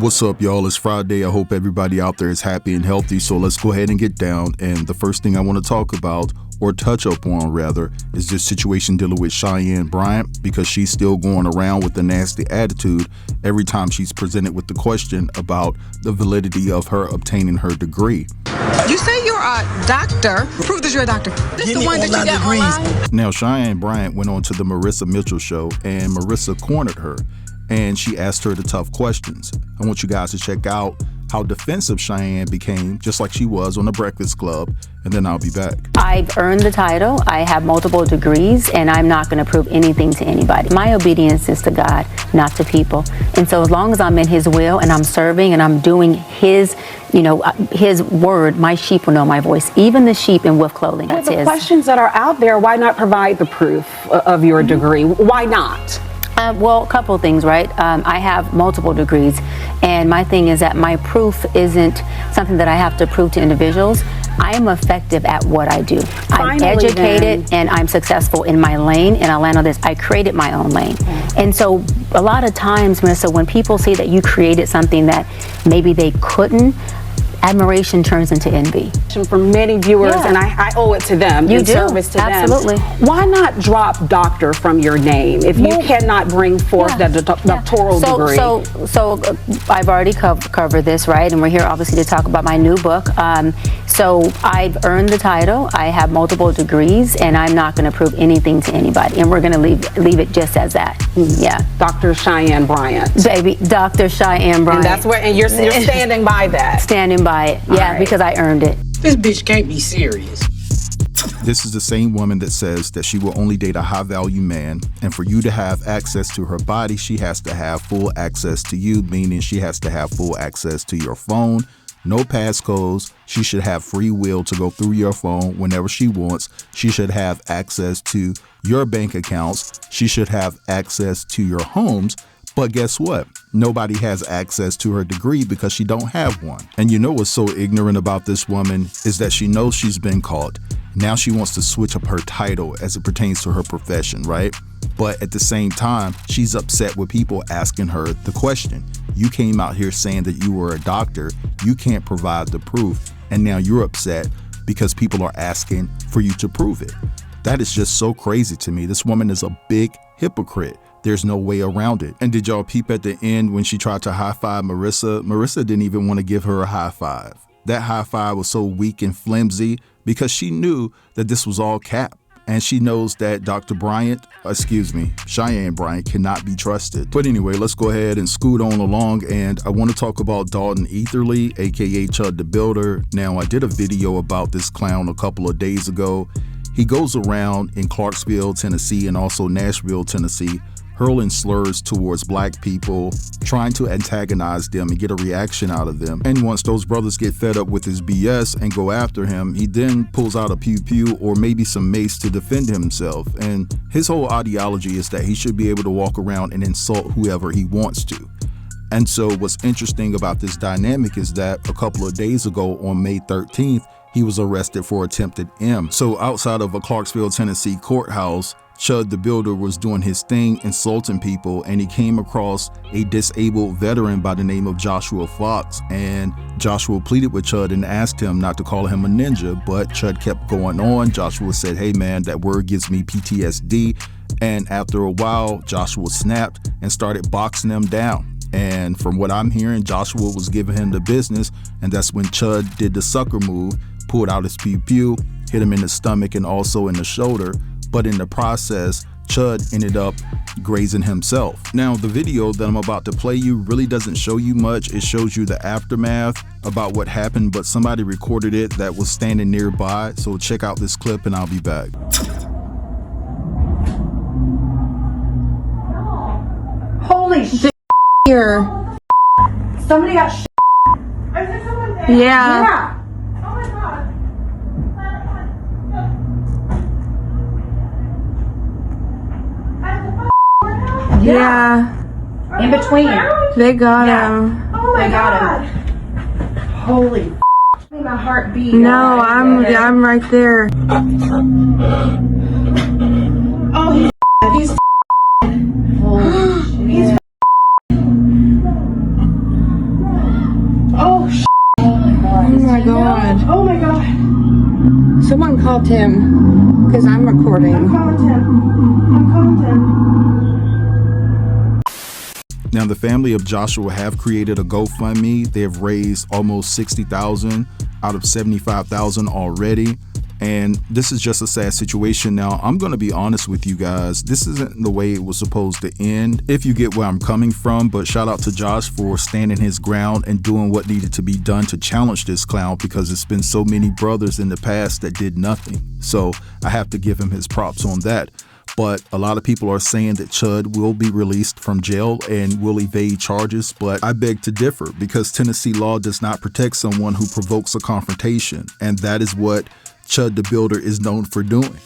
What's up, y'all? It's Friday. I hope everybody out there is happy and healthy. So let's go ahead and get down. And the first thing I want to talk about, or touch up on rather, is this situation dealing with Cheyenne Bryant, because she's still going around with the nasty attitude every time she's presented with the question about the validity of her obtaining her degree. You say you're a doctor. Prove that you're a doctor. This is the one that you got online? Now, Cheyenne Bryant went on to the Marissa Mitchell show, and Marissa cornered her, and she asked her the tough questions. I want you guys to check out how defensive Cheyenne became, just like she was on the Breakfast Club, and then I'll be back. I've earned the title, I have multiple degrees, and I'm not going to prove anything to anybody. My obedience is to God, not to people. And so as long as I'm in His will and I'm serving and I'm doing His, His word, my sheep will know my voice, even the sheep in wolf clothing. With the questions that are out there, why not provide the proof of your degree? Why not? Well, a couple of things, right? I have multiple degrees, and my thing is that my proof isn't something that I have to prove to individuals. I am effective at what I do. I'm educated and I'm successful in my lane, and I land on this. I created my own lane. And so a lot of times, Marissa, when people say that you created something that maybe they couldn't, admiration turns into envy. For many viewers, and I owe it to them. You do, service to absolutely. them. Why not drop doctor from your name if you cannot bring forth the doctoral degree? So I've already covered this, right? And we're here obviously to talk about my new book. So I've earned the title. I have multiple degrees, and I'm not going to prove anything to anybody. And we're going to leave it just as that. Yeah. Dr. Cheyenne Bryant. Baby, Dr. Cheyenne Bryant. And that's where, and you're standing by that. Standing by it, yeah, because I earned it. This bitch can't be serious. This is the same woman that says that she will only date a high-value man, and for you to have access to her body, she has to have full access to you, meaning she has to have full access to your phone, no passcodes. She should have free will to go through your phone whenever she wants. She should have access to your bank accounts. She should have access to your homes. But guess what? Nobody has access to her degree because she don't have one. And you know what's so ignorant about this woman is that she knows she's been caught. Now she wants to switch up her title as it pertains to her profession, right? But at the same time, she's upset with people asking her the question. You came out here saying that you were a doctor. You can't provide the proof. And now you're upset because people are asking for you to prove it. That is just so crazy to me. This woman is a big hypocrite. There's no way around it. And did y'all peep at the end when she tried to high-five Marissa? Marissa didn't even want to give her a high five. That high five was so weak and flimsy because she knew that this was all cap. And she knows that Cheyenne Bryant cannot be trusted. But anyway, let's go ahead and scoot on along. And I want to talk about Dalton Etherly, aka Chud the Builder. Now, I did a video about this clown a couple of days ago. He goes around in Clarksville, Tennessee, and also Nashville, Tennessee, hurling slurs towards black people, trying to antagonize them and get a reaction out of them. And once those brothers get fed up with his BS and go after him, he then pulls out a pew-pew or maybe some mace to defend himself. And his whole ideology is that he should be able to walk around and insult whoever he wants to. And so what's interesting about this dynamic is that a couple of days ago on May 13th, he was arrested for attempted M. So outside of a Clarksville, Tennessee courthouse, Chud the Builder was doing his thing, insulting people, and he came across a disabled veteran by the name of Joshua Fox, and Joshua pleaded with Chud and asked him not to call him a ninja, but Chud kept going on. Joshua said, "Hey man, that word gives me PTSD," and after a while, Joshua snapped and started boxing him down. And from what I'm hearing, Joshua was giving him the business, and that's when Chud did the sucker move, pulled out his pew-pew, hit him in the stomach and also in the shoulder. But in the process, Chud ended up grazing himself. Now, the video that I'm about to play you really doesn't show you much. It shows you the aftermath about what happened, but somebody recorded it that was standing nearby. So check out this clip and I'll be back. Holy shit here. Somebody got shit. Yeah. Yeah. In between. They got him. Oh my God. Holy my heart beat. No, I'm right there. Oh, he's holy shit. He's call Tim, because I'm recording. I'm calling Tim. Now, the family of Joshua have created a GoFundMe. They have raised almost $60,000 out of $75,000 already. And this is just a sad situation. Now, I'm going to be honest with you guys. This isn't the way it was supposed to end, if you get where I'm coming from. But shout out to Josh for standing his ground and doing what needed to be done to challenge this clown, because it's been so many brothers in the past that did nothing. So I have to give him his props on that. But a lot of people are saying that Chud will be released from jail and will evade charges. But I beg to differ, because Tennessee law does not protect someone who provokes a confrontation. And that is what Chud the Builder is known for doing.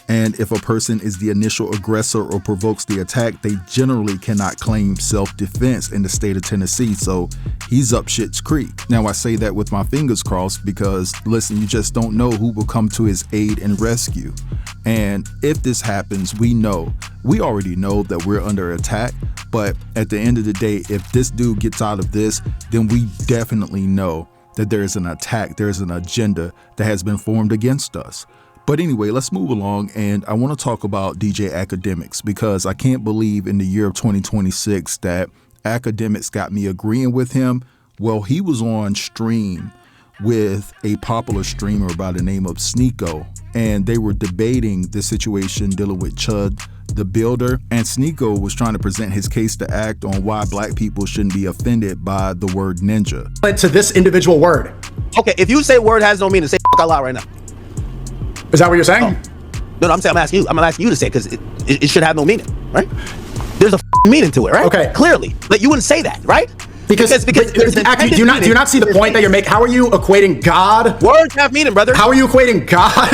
And if a person is the initial aggressor or provokes the attack, they generally cannot claim self-defense in the state of Tennessee. So he's up shit's creek. Now, I say that with my fingers crossed because, listen, you just don't know who will come to his aid and rescue. And if this happens, we already know that we're under attack. But at the end of the day, if this dude gets out of this, then we definitely know that there is an attack, there is an agenda that has been formed against us. But anyway, let's move along, and I want to talk about DJ Akademiks, because I can't believe in the year of 2026 that Akademiks got me agreeing with him. Well, he was on stream with a popular streamer by the name of Sneeko, and they were debating the situation dealing with Chud the Builder, and Sneeko was trying to present his case to act on why black people shouldn't be offended by the word ninja. To this individual word. Okay, if you say word has no meaning, say fuck out loud right now. Is that what you're saying? No, I'm saying I'm asking you to say it, because it should have no meaning, right? There's a meaning to it, right? Okay. Clearly, like you wouldn't say that, right? Because do you not see the point that you're making? How are you equating God? Words have meaning, brother. How are you equating God,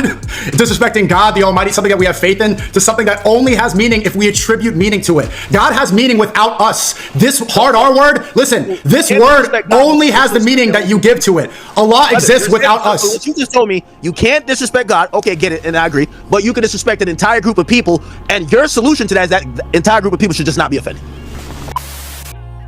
disrespecting God, the Almighty, something that we have faith in, to something that only has meaning if we attribute meaning to it? God has meaning without us. This hard R word, listen, this word only has the meaning that you give to it. Allah exists without us. What you just told me, you can't disrespect God. Okay, get it, and I agree. But you can disrespect an entire group of people, and your solution to that is that the entire group of people should just not be offended.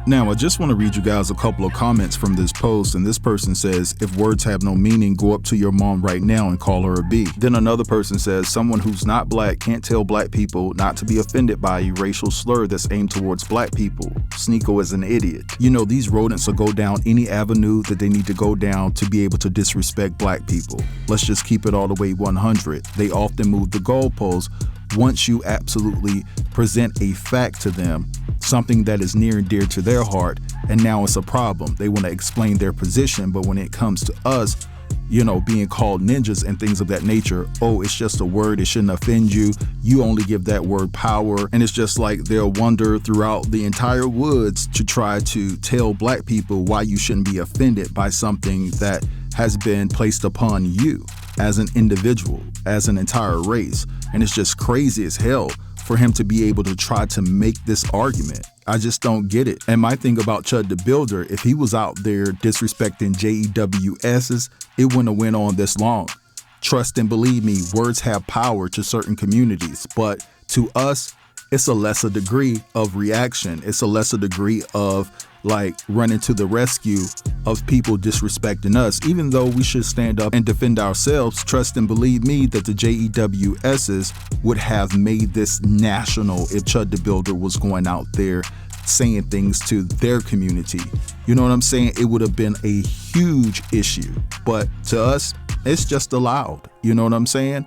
Now, I just want to read you guys a couple of comments from this post, and this person says, if words have no meaning, go up to your mom right now and call her a B. Then another person says, someone who's not black can't tell black people not to be offended by a racial slur that's aimed towards black people. Sneeko is an idiot. You know, these rodents will go down any avenue that they need to go down to be able to disrespect black people. Let's just keep it all the way 100. They often move the goalposts once you absolutely present a fact to them, something that is near and dear to their heart, and now it's a problem. They want to explain their position, but when it comes to us, you know, being called ninjas and things of that nature, oh, it's just a word, it shouldn't offend you. You only give that word power. And it's just like they'll wander throughout the entire woods to try to tell black people why you shouldn't be offended by something that has been placed upon you as an individual, as an entire race. And it's just crazy as hell for him to be able to try to make this argument. I just don't get it. And my thing about Chud the Builder, if he was out there disrespecting JEWS's, it wouldn't have went on this long. Trust and believe me, words have power to certain communities, but to us, it's a lesser degree of reaction. It's a lesser degree of like running to the rescue of people disrespecting us. Even though we should stand up and defend ourselves, trust and believe me that the JEWS's would have made this national if Chud the Builder was going out there saying things to their community. You know what I'm saying? It would have been a huge issue, but to us, it's just allowed. You know what I'm saying?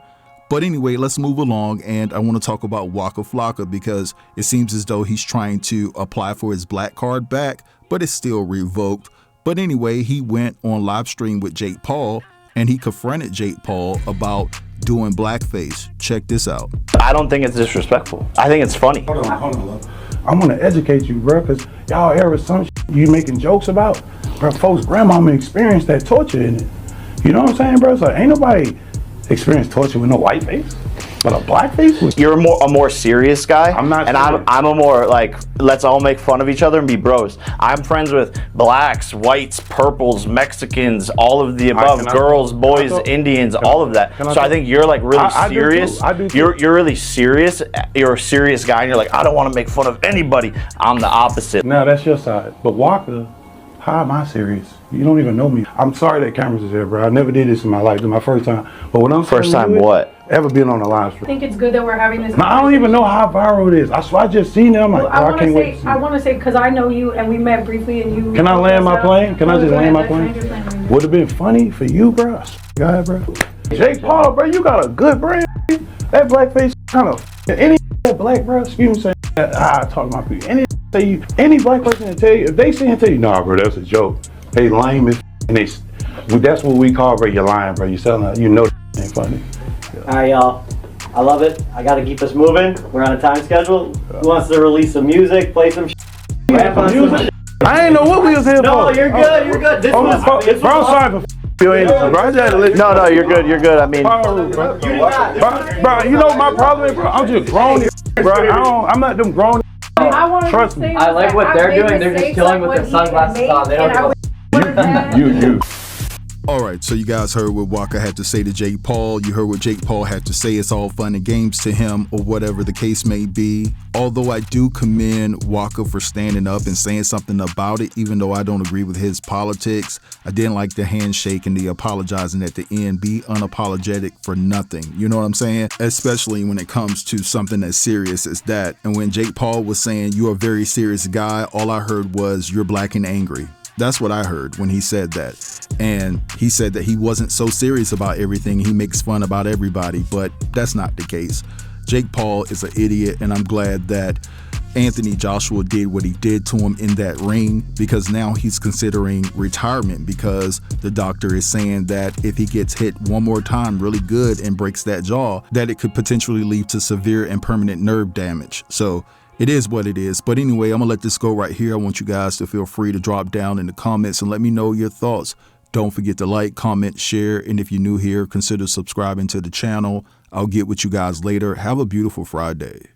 But anyway, let's move along, and I want to talk about Waka Flocka because it seems as though he's trying to apply for his black card back, but it's still revoked. But anyway, he went on live stream with Jake Paul, and he confronted Jake Paul about doing blackface. Check this out. I don't think it's disrespectful. I think it's funny. Hold on, love. I'm gonna educate you, bro, because y'all hear some you making jokes about, bro. Folks' grandmama experienced that torture in it. You know what I'm saying, bro? So ain't nobody experienced torture with no white face, but a black face. You're a more serious guy. I'm not. And serious. I'm a more like, let's all make fun of each other and be bros. I'm friends with blacks, whites, purples, Mexicans, all of the above, girls, boys, Indians, all of that. So I think you're like really serious. I do too. You're really serious. You're a serious guy, and you're like, I don't want to make fun of anybody. I'm the opposite. Now that's your side, but Waka, how am I serious? You don't even know me. I'm sorry that cameras is here, bro. I never did this in my life. This is my first time. But when I'm First time what? Ever been on a live I stream. think it's good that we're having this. Now, I don't even know how viral it is. I just seen it. I'm like, I I can't wait to see I it. want to say, because I know you and we met briefly and you. Can I land my plane? Can I just land my plane? Land your plane. Would have been funny for you, bro. God, bro. Jake Paul, bro, you got a good brand. That blackface kind of any black, bro. Excuse me, saying I talk to my people. Any black person that tell you, if they see him tell you, nah, bro, that's a joke. They lame as and that's what we call, bro. You're lying, bro. You selling, you know, that ain't funny. All right, y'all. I love it. I got to keep us moving. We're on a time schedule. Who wants to release some music, play some rap on some shit? I ain't know what we was here for. No, you're good. You're good. This was bro, I'm sorry for your energy, bro. I just had to let No, you're good. You're good. I mean, bro, you know my problem is, bro. I'm just grown, bro. I'm not them grown. Trust me. I like what they're doing. They're just chilling with their sunglasses on. They don't give a You. All right, so you guys heard what Waka had to say to Jake Paul. You heard what Jake Paul had to say. It's all fun and games to him, or whatever the case may be. Although I do commend Waka for standing up and saying something about it, even though I don't agree with his politics. I didn't like the handshake and the apologizing at the end. Be unapologetic for nothing. You know what I'm saying? Especially when it comes to something as serious as that. And when Jake Paul was saying, you're a very serious guy, all I heard was, you're black and angry. That's what I heard when he said that. And he said that he wasn't so serious about everything. He makes fun about everybody, but that's not the case. Jake Paul is an idiot, and I'm glad that Anthony Joshua did what he did to him in that ring, because now he's considering retirement, because the doctor is saying that if he gets hit one more time really good and breaks that jaw, that it could potentially lead to severe and permanent nerve damage. So it is what it is. But anyway, I'm gonna let this go right here. I want you guys to feel free to drop down in the comments and let me know your thoughts. Don't forget to like, comment, share, and if you're new here, consider subscribing to the channel. I'll get with you guys later. Have a beautiful Friday.